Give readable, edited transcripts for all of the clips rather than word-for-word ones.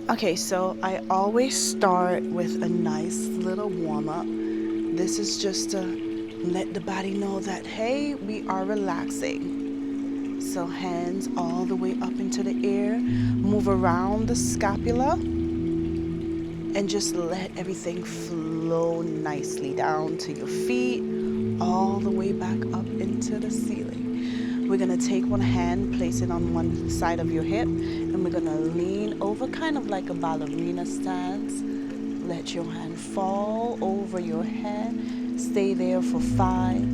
Okay, so I always start with a nice little warm up. This is just to let the body know that, hey, we are relaxing. So hands all the way up into the air, move around the scapula, and just let everything flow nicely down to your feet, all the way back up into the ceiling. We're going to take one hand, place it on one side of your hip, and we're going to lean over, kind of like a ballerina stance. Let your hand fall over your head. Stay there for 5,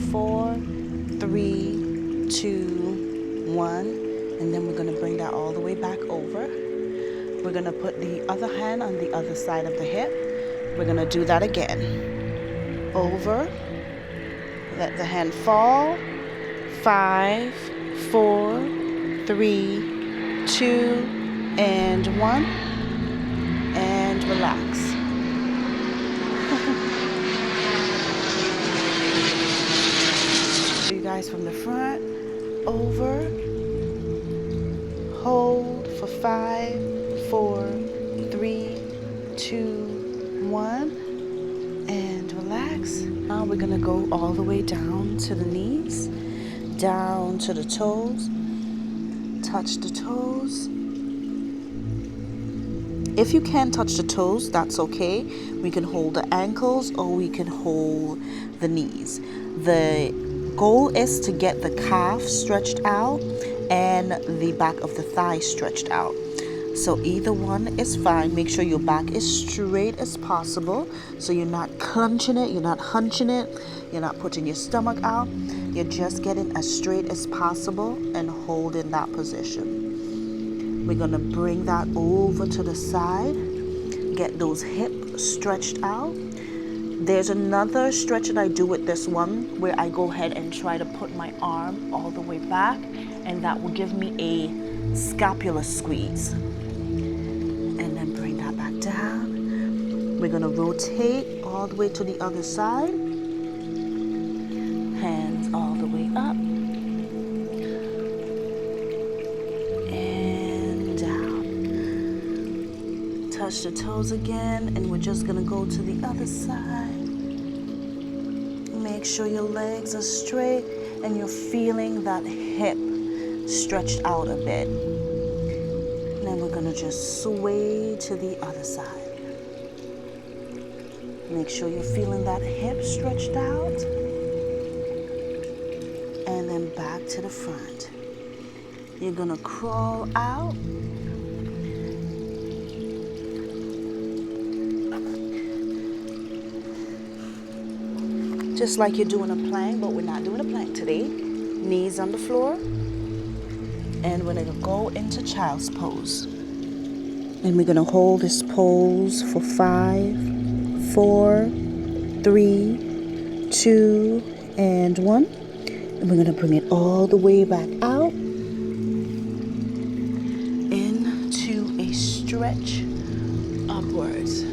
4, 3, 2, 1. And then we're going to bring that all the way back over. We're going to put the other hand on the other side of the hip. We're going to do that again. Over. Let the hand fall. 5, 4, 3, 2, and 1. And relax. You guys from the front. Over. Hold for 5, 4, 3, 2, 1. And relax. Now we're going to go all the way down to the knees. Down to the toes. Touch the toes. If you can't touch the toes, that's okay. We can hold the ankles or we can hold the knees. The goal is to get the calf stretched out and the back of the thigh stretched out. So either one is fine. Make sure your back is straight as possible. So you're not clenching it, you're not hunching it, you're not putting your stomach out. You're just getting as straight as possible and holding that position. We're going to bring that over to the side. Get those hips stretched out. There's another stretch that I do with this one where I go ahead and try to put my arm all the way back, and that will give me a scapular squeeze. And then bring that back down. We're going to rotate all the way to the other side. Hands all the way up. And down. Touch the toes again, and we're just going to go to the other side. Make sure your legs are straight and you're feeling that hip stretched out a bit. And then we're going to just sway to the other side. Make sure you're feeling that hip stretched out. And then back to the front. You're going to crawl out. Just like you're doing a plank, but we're not doing a plank today. Knees on the floor. And we're going to go into child's pose. And we're going to hold this pose for 5, 4, 3, 2, and 1. And we're going to bring it all the way back out into a stretch upwards.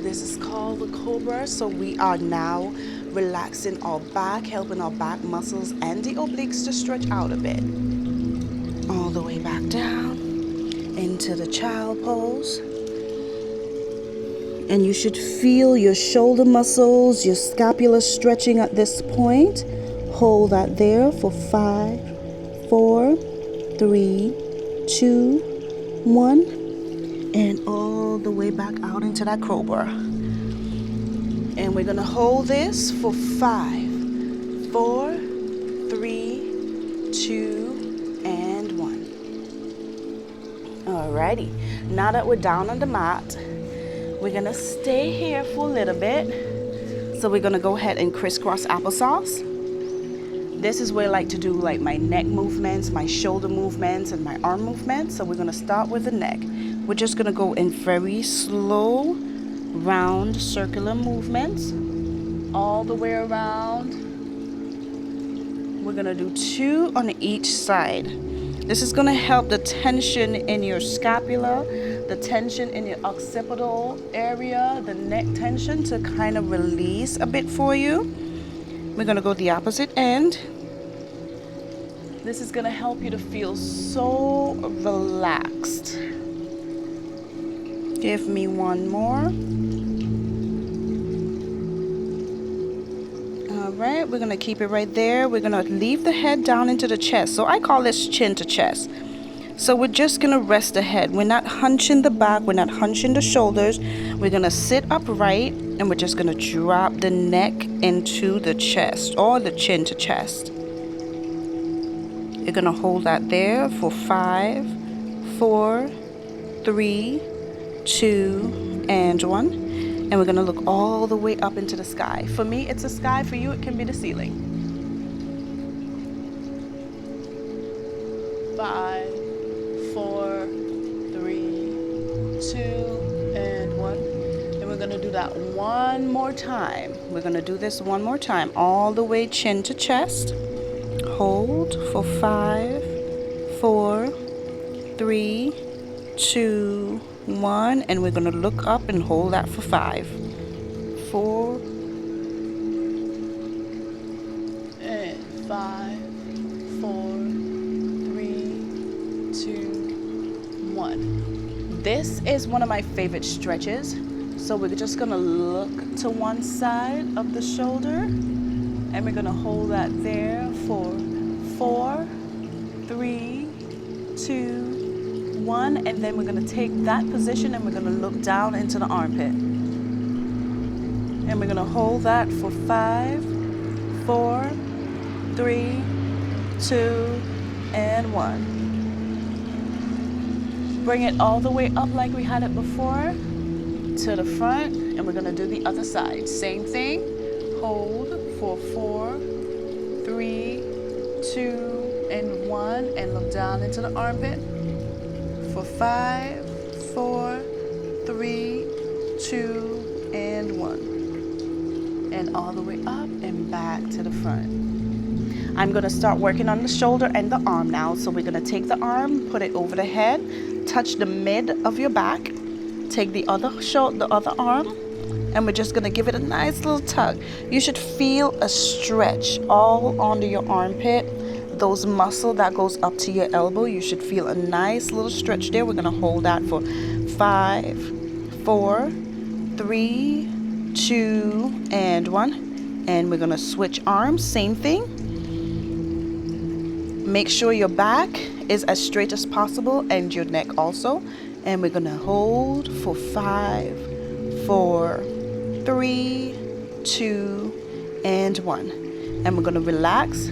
This is called the cobra. So we are now relaxing our back, helping our back muscles and the obliques to stretch out a bit. All the way back down into the child pose. And you should feel your shoulder muscles, your scapula stretching at this point. Hold that there for 5, 4, 3, 2, 1. And all the way back out into that cobra. And we're going to hold this for 5, 4, 3, 2, and 1. Alrighty. Now that we're down on the mat, we're going to stay here for a little bit. So we're going to go ahead and crisscross applesauce. This is where I like to do like my neck movements, my shoulder movements, and my arm movements. So we're going to start with the neck. We're just going to go in very slow, round, circular movements all the way around. We're going to do 2 on each side. This is going to help the tension in your scapula, the tension in your occipital area, the neck tension to kind of release a bit for you. We're going to go the opposite end. This is gonna help you to feel so relaxed. Give me one more. All right, we're gonna keep it right there. We're gonna leave the head down into the chest. So I call this chin to chest. So we're just gonna rest the head. We're not hunching the back, we're not hunching the shoulders. We're gonna sit upright and we're just gonna drop the neck into the chest or the chin to chest. You're gonna hold that there for 5, 4, 3, 2, and 1. And we're gonna look all the way up into the sky. For me, it's the sky. For you, it can be the ceiling. 5, 4, 3, 2, and 1. And we're gonna do that one more time. We're gonna do this one more time. All the way chin to chest. Hold for 5, 4, 3, 2, 1, and we're going to look up and hold that for 5, 4, and 5, 4, 3, 2, 1. This is one of my favorite stretches. So we're just going to look to one side of the shoulder and we're going to hold that there for 4, 3, 2, 1, and then we're going to take that position and we're going to look down into the armpit. And we're going to hold that for 5, 4, 3, 2, and 1. Bring it all the way up like we had it before to the front, and we're going to do the other side. Same thing. Hold for 4, 3, 2, and 1, and look down into the armpit. For 5, 4, 3, 2, and 1. And all the way up and back to the front. I'm going to start working on the shoulder and the arm now. So we're going to take the arm, put it over the head, touch the mid of your back, take the other arm, and we're just going to give it a nice little tug. You should feel a stretch all under your armpit. Those muscle that goes up to your elbow, you should feel a nice little stretch there. We're going to hold that for 5, 4, 3, 2, and 1. And we're going to switch arms, same thing. Make sure your back is as straight as possible and your neck also. And we're going to hold for 5, 4, 3, 2, and 1. And we're going to relax.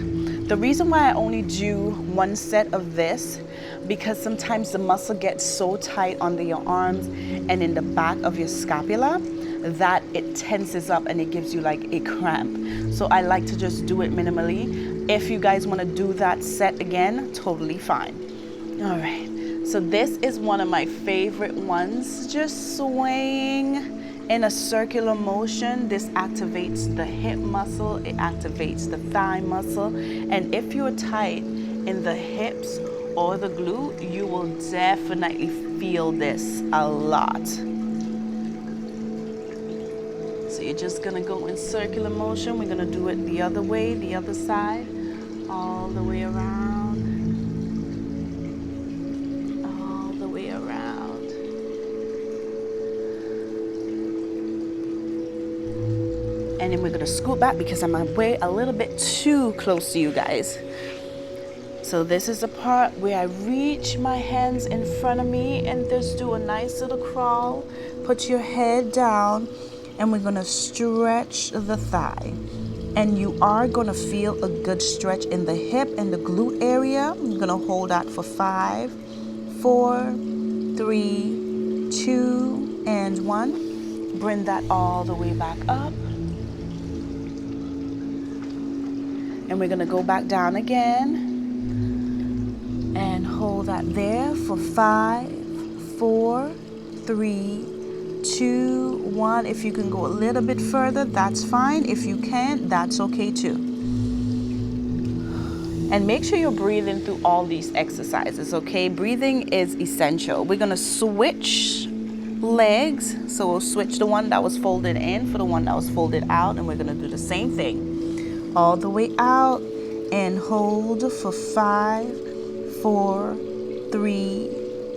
The reason why I only do one set of this, because sometimes the muscle gets so tight under your arms and in the back of your scapula that it tenses up and it gives you like a cramp. So I like to just do it minimally. If you guys want to do that set again, totally fine. All right, so this is one of my favorite ones. Just swaying in a circular motion. This activates the hip muscle, it activates the thigh muscle, and if you're tight in the hips or the glute, you will definitely feel this a lot. So you're just gonna go in circular motion. We're gonna do it the other way, the other side, all the way around, all the way around. And then we're gonna scoot back because I'm way a little bit too close to you guys. So this is the part where I reach my hands in front of me and just do a nice little crawl. Put your head down and we're gonna stretch the thigh. And you are gonna feel a good stretch in the hip and the glute area. I'm gonna hold that for 5, 4, 3, 2, and 1. Bring that all the way back up. And we're gonna go back down again and hold that there for 5, 4, 3, 2, 1. If you can go a little bit further, that's fine. If you can't, that's okay too. And make sure you're breathing through all these exercises, okay? Breathing is essential. We're gonna switch legs. So we'll switch the one that was folded in for the one that was folded out, and we're gonna do the same thing. All the way out and hold for 5, 4, 3,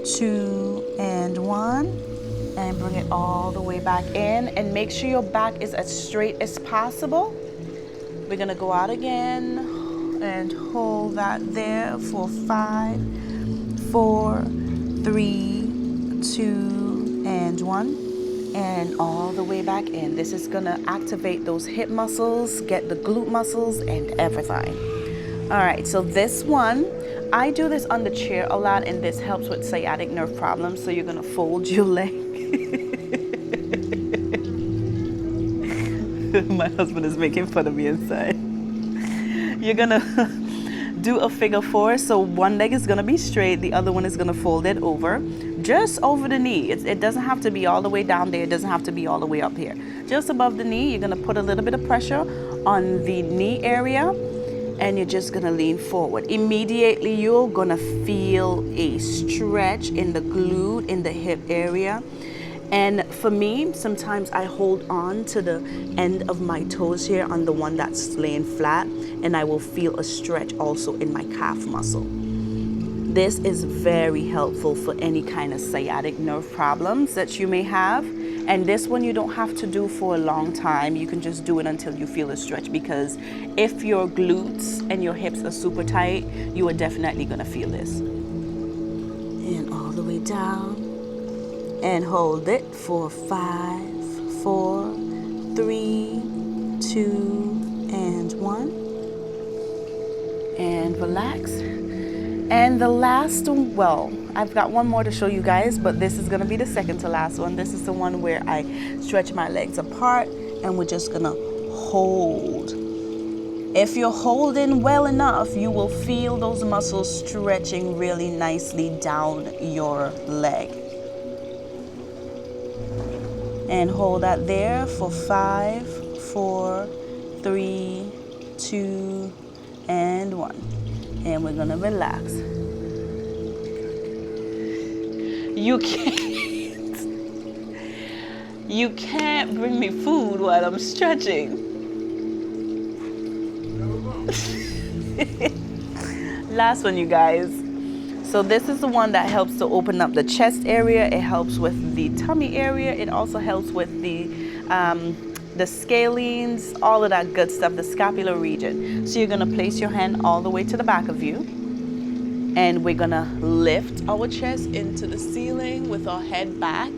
2, and 1. And bring it all the way back in, and make sure your back is as straight as possible. We're gonna go out again and hold that there for 5, 4, 3, 2, and 1. And all the way back in. This is gonna activate those hip muscles, get the glute muscles and everything. All right, so this one, I do this on the chair a lot, and this helps with sciatic nerve problems. So you're gonna fold your leg. My husband is making fun of me inside. You're gonna do a figure 4. So one leg is gonna be straight, the other one is gonna fold it over, just over the knee. It doesn't have to be all the way down there. It doesn't have to be all the way up here. Just above the knee, you're gonna put a little bit of pressure on the knee area, and you're just gonna lean forward. Immediately, you're gonna feel a stretch in the glute, in the hip area. And for me, sometimes I hold on to the end of my toes here on the one that's laying flat, and I will feel a stretch also in my calf muscle. This is very helpful for any kind of sciatic nerve problems that you may have. And this one you don't have to do for a long time. You can just do it until you feel a stretch, because if your glutes and your hips are super tight, you are definitely gonna feel this. And all the way down. And hold it for 5, 4, 3, 2, and 1. And relax. And the last one, well, I've got one more to show you guys, but this is gonna be the second to last one. This is the one where I stretch my legs apart, and we're just gonna hold. If you're holding well enough, you will feel those muscles stretching really nicely down your leg. And hold that there for 5, 4, 3, 2, and 1. And we're gonna relax. You can't bring me food while I'm stretching. Last one, you guys. So this is the one that helps to open up the chest area. It helps with the tummy area. It also helps with the scalenes, all of that good stuff, the scapular region. So you're gonna place your hand all the way to the back of you, and we're gonna lift our chest into the ceiling with our head back.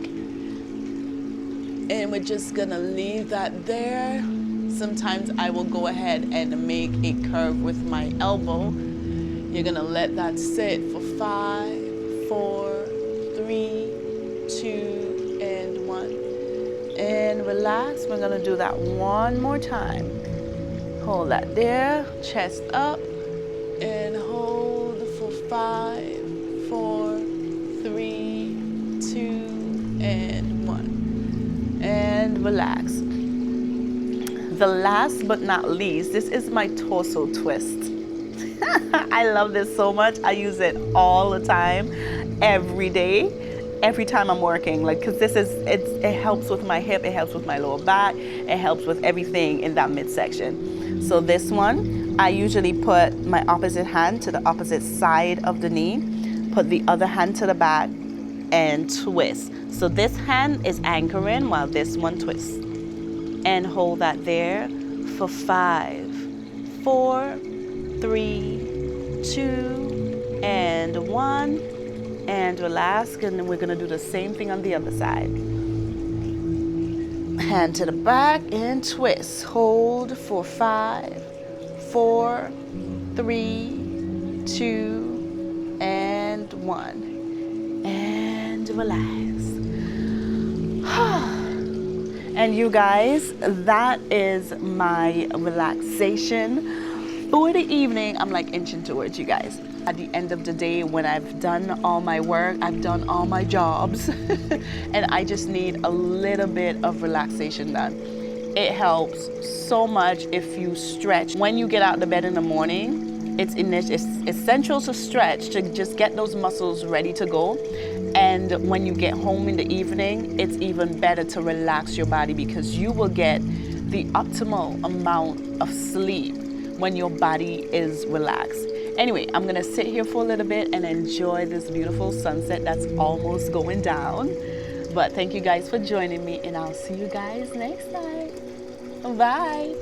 And we're just gonna leave that there. Sometimes I will go ahead and make a curve with my elbow. You're gonna let that sit for 5, 4, 3, 2, and 1. And relax. We're gonna do that one more time. Hold that there, chest up, and hold for 5, 4, 3, 2, and 1. And relax. The last but not least, this is my torso twist. I love this so much. I use it all the time, every day, every time I'm working. Like, cause it helps with my hip, it helps with my lower back, it helps with everything in that midsection. So this one, I usually put my opposite hand to the opposite side of the knee, put the other hand to the back, and twist. So this hand is anchoring while this one twists. And hold that there for 5, 4, 3, 2, and 1. And relax, and then we're gonna do the same thing on the other side. Hand to the back and twist. Hold for 5, 4, 3, 2, and 1. And relax. And you guys, that is my relaxation for the evening. I'm like inching towards you guys. At the end of the day, when I've done all my work, I've done all my jobs, and I just need a little bit of relaxation done. It helps so much if you stretch. When you get out of bed in the morning, it's essential to stretch to just get those muscles ready to go. And when you get home in the evening, it's even better to relax your body, because you will get the optimal amount of sleep when your body is relaxed. Anyway, I'm gonna sit here for a little bit and enjoy this beautiful sunset that's almost going down. But thank you guys for joining me, and I'll see you guys next time. Bye.